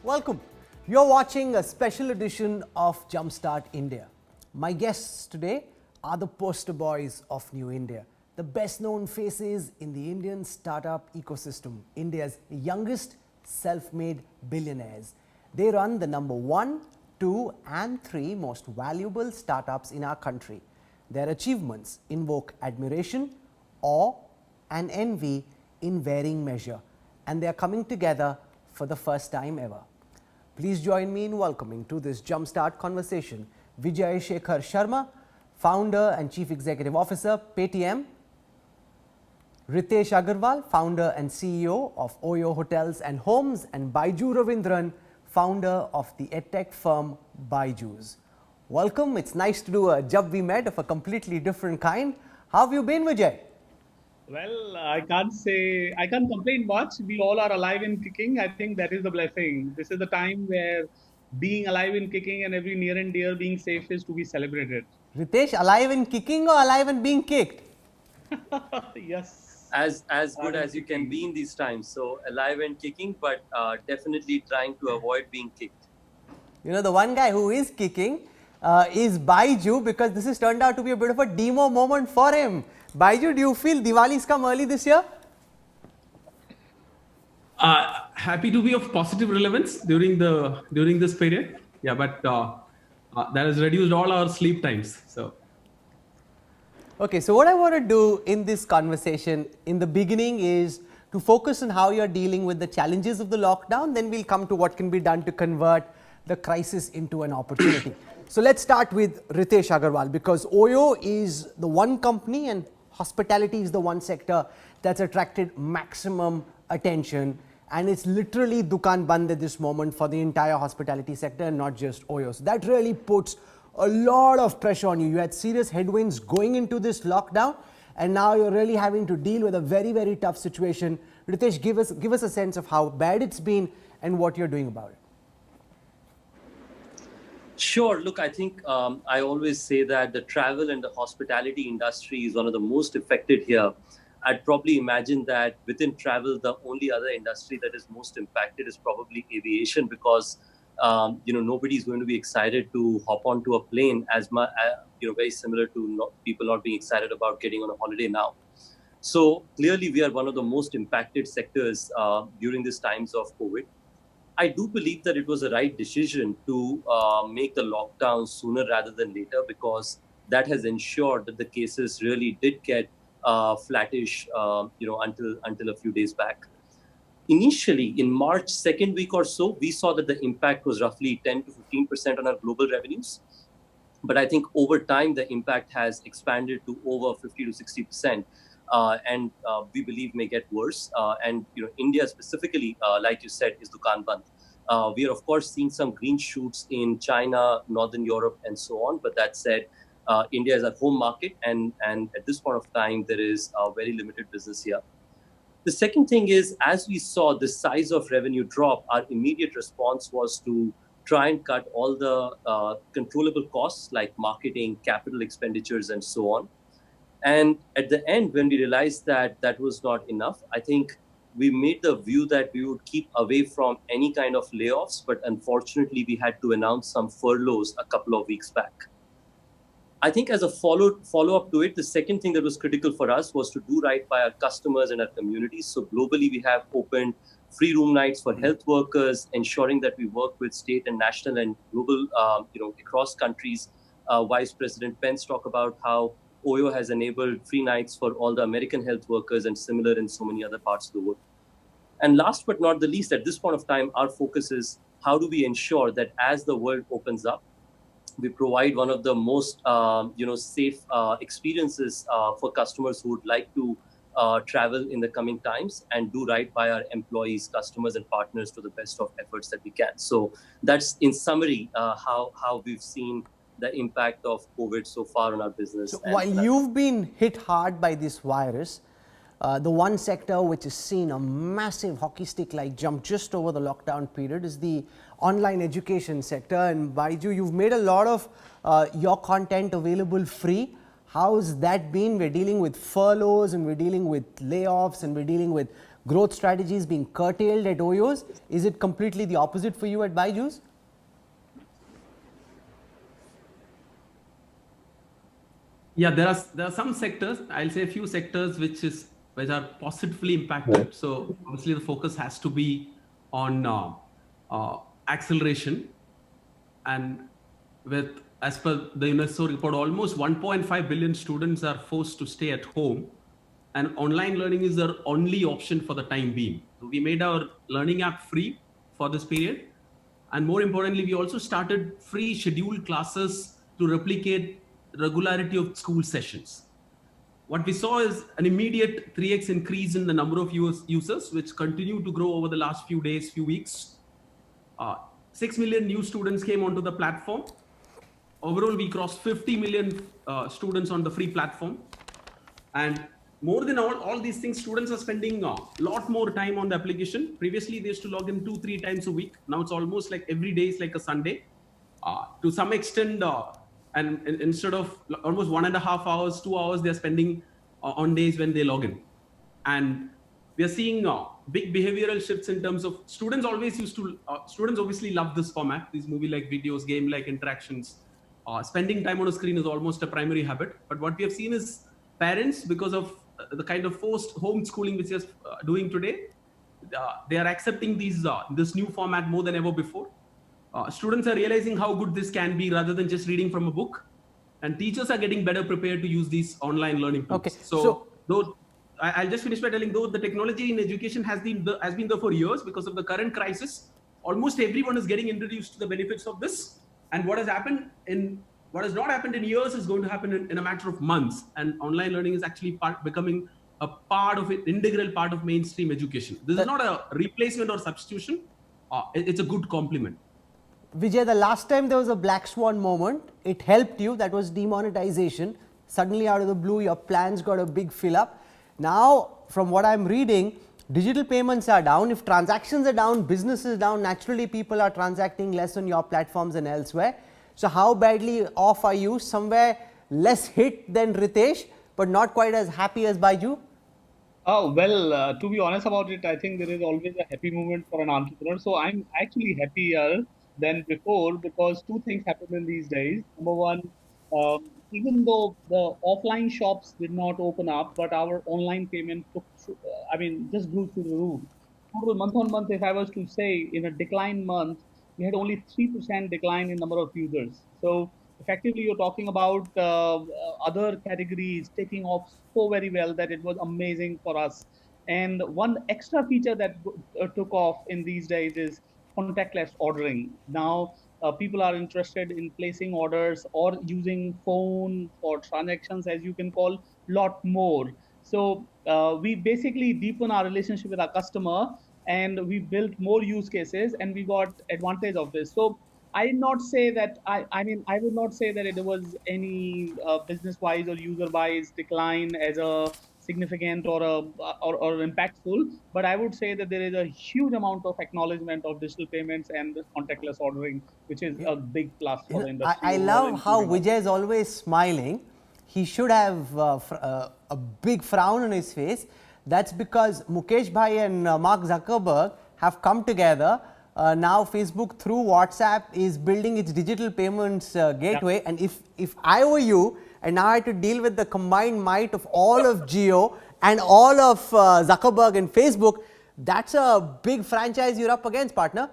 Welcome. You're watching a special edition of Jumpstart India. My guests today are the poster boys of New India, the best known faces in the Indian startup ecosystem, India's youngest self-made billionaires. They run the number 1, 2 and 3 most valuable startups in our country. Their achievements invoke admiration, awe and envy in varying measure, and they are coming together for the first time ever. Please join me in welcoming to this Jumpstart conversation Vijay Shekhar Sharma, Founder and Chief Executive Officer, Paytm; Ritesh Agarwal, Founder and CEO of Oyo Hotels and Homes; and Baiju Ravindran, Founder of the EdTech firm Byju's. Welcome. It's nice to do a Jab We Met of a completely different kind. How have you been, Vijay? Well, I can't complain much. We all are alive and kicking. I think that is the blessing. This is the time where being alive and kicking and every near and dear being safe is to be celebrated. Ritesh, alive and kicking or alive and being kicked? Yes. As good as you can be in these times. So alive and kicking, but definitely trying to avoid being kicked. You know, the one guy who is kicking is Baiju, because this has turned out to be a bit of a demo moment for him. Baiju, do you feel Diwali's come early this year? Happy to be of positive relevance during this period. Yeah, but that has reduced all our sleep times. So. Okay, so what I want to do in this conversation in the beginning is to focus on how you're dealing with the challenges of the lockdown. Then we'll come to what can be done to convert the crisis into an opportunity. So let's start with Ritesh Agarwal, because Oyo is the one company and hospitality is the one sector that's attracted maximum attention, and it's literally dukaan band at this moment for the entire hospitality sector and not just Oyo. So that really puts a lot of pressure on you. You had serious headwinds going into this lockdown, and now you're really having to deal with a very, very tough situation. Ritesh, give us a sense of how bad it's been and what you're doing about it. Sure. Look, I think I always say that the travel and the hospitality industry is one of the most affected here. I'd probably imagine that within travel, the only other industry that is most impacted is probably aviation, because nobody's going to be excited to hop onto a plane as much, very similar to people not being excited about getting on a holiday now. So clearly, we are one of the most impacted sectors during these times of COVID. I do believe that it was the right decision to make the lockdown sooner rather than later, because that has ensured that the cases really did get flattish, until a few days back. Initially, in March, second week or so, we saw that the impact was roughly 10 to 15% on our global revenues. But I think over time, the impact has expanded to over 50 to 60%. And we believe may get worse. And India specifically, like you said, is dukaan band. We are of course seeing some green shoots in China, Northern Europe, and so on. But that said, India is our home market, and at this point of time, there is very limited business here. The second thing is, as we saw the size of revenue drop, our immediate response was to try and cut all the controllable costs like marketing, capital expenditures, and so on. And at the end, when we realized that that was not enough, I think we made the view that we would keep away from any kind of layoffs. But unfortunately, we had to announce some furloughs a couple of weeks back. I think as a follow-up to it, the second thing that was critical for us was to do right by our customers and our communities. So globally, we have opened free room nights for health workers, ensuring that we work with state and national and global, across countries. Vice President Pence talked about how Oyo has enabled free nights for all the American health workers, and similar in so many other parts of the world. And last but not the least, at this point of time, our focus is how do we ensure that as the world opens up, we provide one of the most safe experiences for customers who would like to travel in the coming times, and do right by our employees, customers, and partners to the best of efforts that we can. So that's in summary how we've seen the impact of COVID so far on our business. So while you've been hit hard by this virus, the one sector which has seen a massive hockey stick-like jump just over the lockdown period is the online education sector. And Baiju, you've made a lot of your content available free. How's that been? We're dealing with furloughs, and we're dealing with layoffs, and we're dealing with growth strategies being curtailed at OYOs? Is it completely the opposite for you at BYJU'S? Yeah, there are some sectors. I'll say a few sectors which are positively impacted. So obviously the focus has to be on acceleration, and with, as per the UNESCO report, almost 1.5 billion students are forced to stay at home, and online learning is their only option for the time being. So we made our learning app free for this period, and more importantly, we also started free scheduled classes to replicate regularity of school sessions. What we saw is an immediate 3x increase in the number of users, which continue to grow over the last few days, few weeks. 6 million new students came onto the platform. Overall, we crossed 50 million students on the free platform. And more than all these things, students are spending a lot more time on the application. Previously, they used to log in 2-3 times a week. Now it's almost like every day is like a Sunday. To some extent, and instead of almost 1.5 hours, 2 hours, they're spending on days when they log in. And we are seeing big behavioral shifts in terms of students obviously love this format, these movie-like videos, game-like interactions. Spending time on a screen is almost a primary habit. But what we have seen is parents, because of the kind of forced homeschooling which is doing today, they are accepting this new format more than ever before. Students are realizing how good this can be rather than just reading from a book, and teachers are getting better prepared to use these online learning tools. Okay, So though I'll just finish by telling, though the technology in education has been there for years, because of the current crisis, almost everyone is getting introduced to the benefits of this. And what has not happened in years is going to happen in a matter of months. And online learning is actually becoming a part of it, integral part of mainstream education. This is not a replacement or substitution. It's a good complement. Vijay, the last time there was a black swan moment, it helped you, that was demonetization. Suddenly out of the blue, your plans got a big fill up. Now, from what I'm reading, digital payments are down. If transactions are down, business is down, naturally people are transacting less on your platforms and elsewhere. So how badly off are you? Somewhere less hit than Ritesh, but not quite as happy as BYJU'S? Oh, well, to be honest about it, I think there is always a happy moment for an entrepreneur. So I'm actually happier than before because two things happen in these days. Number one, even though the offline shops did not open up, but our online payment just grew through the roof. Total month on month, if I was to say, in a decline month, we had only 3% decline in number of users. So effectively, you're talking about other categories taking off so very well that it was amazing for us. And one extra feature that took off in these days is contactless ordering. Now, people are interested in placing orders or using phone for transactions, as you can call, lot more. So we basically deepen our relationship with our customer, and we built more use cases, and we got advantage of this. So I did not say that. I would not say that it was any business-wise or user-wise decline as a significant or impactful. But I would say that there is a huge amount of acknowledgement of digital payments and this contactless ordering, which is a big plus for the industry. I overall, love how including us. Vijay is always smiling. He should have a big frown on his face. That's because Mukesh Bhai and Mark Zuckerberg have come together. Now Facebook through WhatsApp is building its digital payments gateway. And if I were you and now I had to deal with the combined might of all of Jio and all of Zuckerberg and Facebook, that's a big franchise you're up against, partner.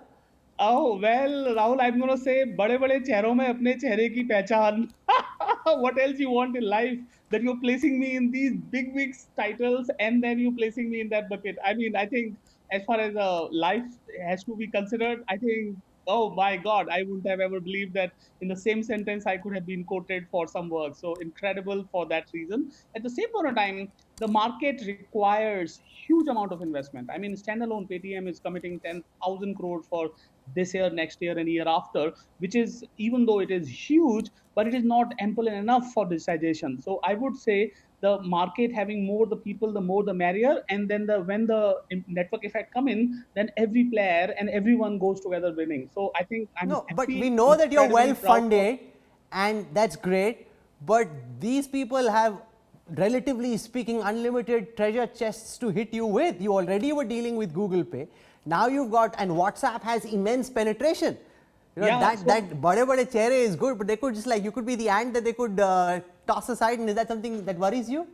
Oh, well, Rahul, I'm going to say, बड़े-बड़े चेहरों में अपने चेहरे की पहचान. What else you want in life? That you're placing me in these big titles and then you're placing me in that bucket. I mean, I think as far as life has to be considered, I think, oh my God, I wouldn't have ever believed that in the same sentence I could have been quoted for some work. So incredible for that reason. At the same point of time, the market requires huge amount of investment. I mean, standalone Paytm is committing 10,000 crores for this year, next year, and year after, which is, even though it is huge, but it is not ample enough for digitization. So I would say the market having more the people, the more the merrier, and then when the network effect come in, then every player and everyone goes together winning. So I think I'm No, but happy, we know that you're incredibly well proud funded and that's great. But these people have relatively speaking, unlimited treasure chests to hit you with. You already were dealing with Google Pay. Now you've got, and WhatsApp has immense penetration. You know, Yeah, that bade chair is good, but they could just like, you could be the ant that they could toss aside. And is that something that worries you?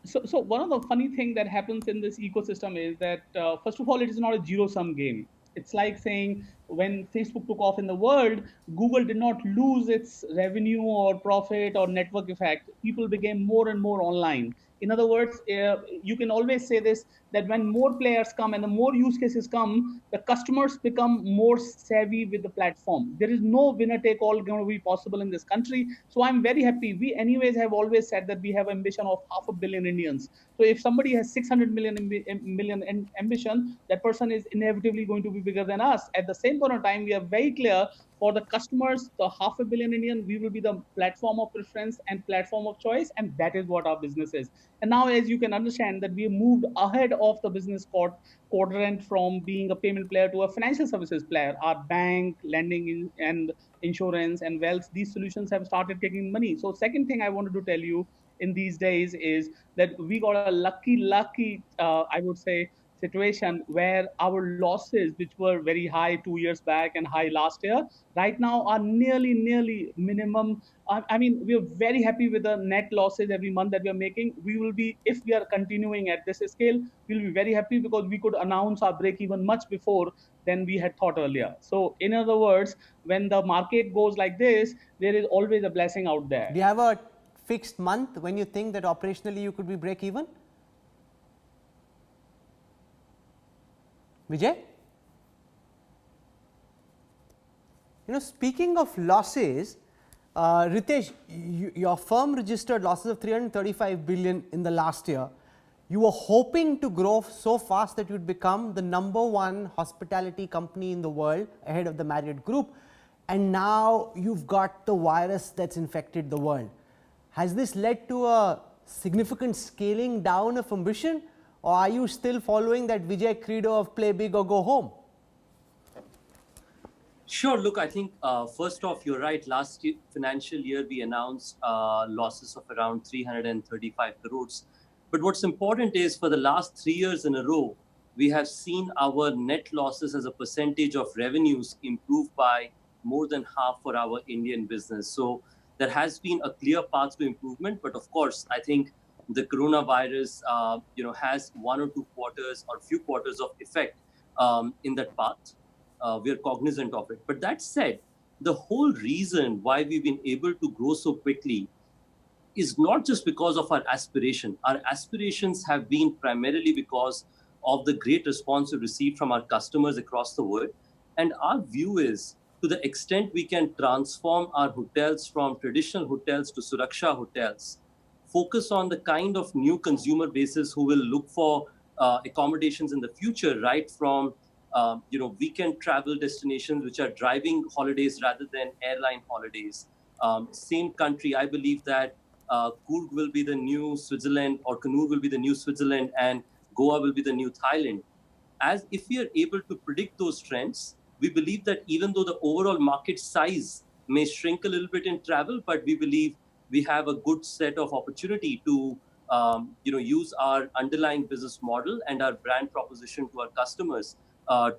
So one of the funny thing that happens in this ecosystem is that first of all, it is not a zero sum game. It's like saying when Facebook took off in the world, Google did not lose its revenue or profit or network effect. People became more and more online. In other words, you can always say this, that when more players come and the more use cases come, the customers become more savvy with the platform. There is no winner take all going to be possible in this country. So I'm very happy. We anyways have always said that we have ambition of 500 million Indians. So if somebody has 600 million ambition, that person is inevitably going to be bigger than us. At the same point of time, we are very clear for the customers, the 500 million Indian, we will be the platform of preference and platform of choice, and that is what our business is. And now, as you can understand, that we have moved ahead of the business quadrant from being a payment player to a financial services player. Our bank, lending, and insurance and wealth, these solutions have started taking money. So, second thing I wanted to tell you in these days is that we got a lucky, I would say, situation where our losses, which were very high 2 years back and high last year, right now are nearly minimum. I mean, we are very happy with the net losses every month that we are making. We will be, if we are continuing at this scale, we'll be very happy because we could announce our break even much before than we had thought earlier. So, in other words, when the market goes like this, there is always a blessing out there. Do you have a fixed month when you think that operationally you could be break even? Vijay? You know, speaking of losses, Ritesh, your firm registered losses of 335 billion in the last year. You were hoping to grow so fast that you'd become the #1 hospitality company in the world ahead of the Marriott Group, and now you've got the virus that's infected the world. Has this led to a significant scaling down of ambition, or are you still following that Vijay credo of play big or go home? Sure. Look, I think first off, you're right. Last financial year, we announced losses of around 335 crores. But what's important is for the last 3 years in a row, we have seen our net losses as a percentage of revenues improve by more than half for our Indian business. So there has been a clear path to improvement. But of course, I think the coronavirus, has 1 or 2 quarters or few quarters of effect in that path. We are cognizant of it. But that said, the whole reason why we've been able to grow so quickly is not just because of our aspiration. Our aspirations have been primarily because of the great response we received from our customers across the world. And our view is, to the extent we can transform our hotels from traditional hotels to Suraksha hotels, focus on the kind of new consumer bases who will look for accommodations in the future, right from weekend travel destinations which are driving holidays rather than airline holidays. Same country, I believe that Coorg will be the new Switzerland, or Kannur will be the new Switzerland, and Goa will be the new Thailand. As if we are able to predict those trends, we believe that even though the overall market size may shrink a little bit in travel, but we believe we have a good set of opportunity to use our underlying business model and our brand proposition to our customers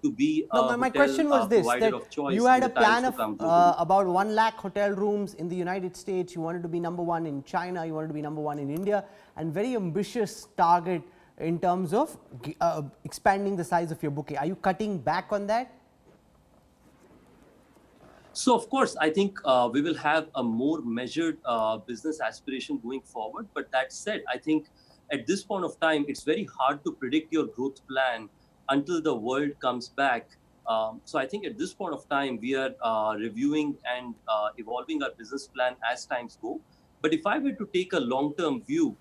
to be a my question was this, provider that of choice. you had a in the times plan to come of globally. about 1 lakh hotel rooms in the United States. You wanted to be #1 in China, you wanted to be #1 in India, and very ambitious target in terms of expanding the size of your bouquet. Are you cutting back on that? So, of course, I think we will have a more measured business aspiration going forward. But that said, I think at this point of time, it's very hard to predict your growth plan until the world comes back. So I think at this point of time, we are reviewing and evolving our business plan as times go. But if I were to take a long-term view,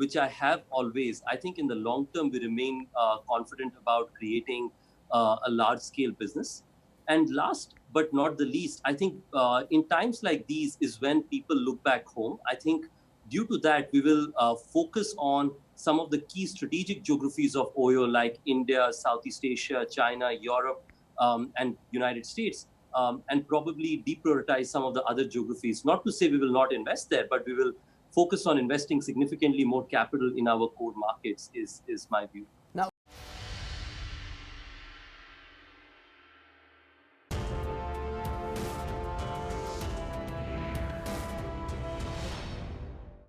which I have always, I think in the long term, we remain confident about creating a large-scale business. And last but not the least, I think in times like these is when people look back home. I think due to that, we will focus on some of the key strategic geographies of OYO, like India, Southeast Asia, China, Europe, and United States, and probably deprioritize some of the other geographies. Not to say we will not invest there, but we will focus on investing significantly more capital in our core markets is my view.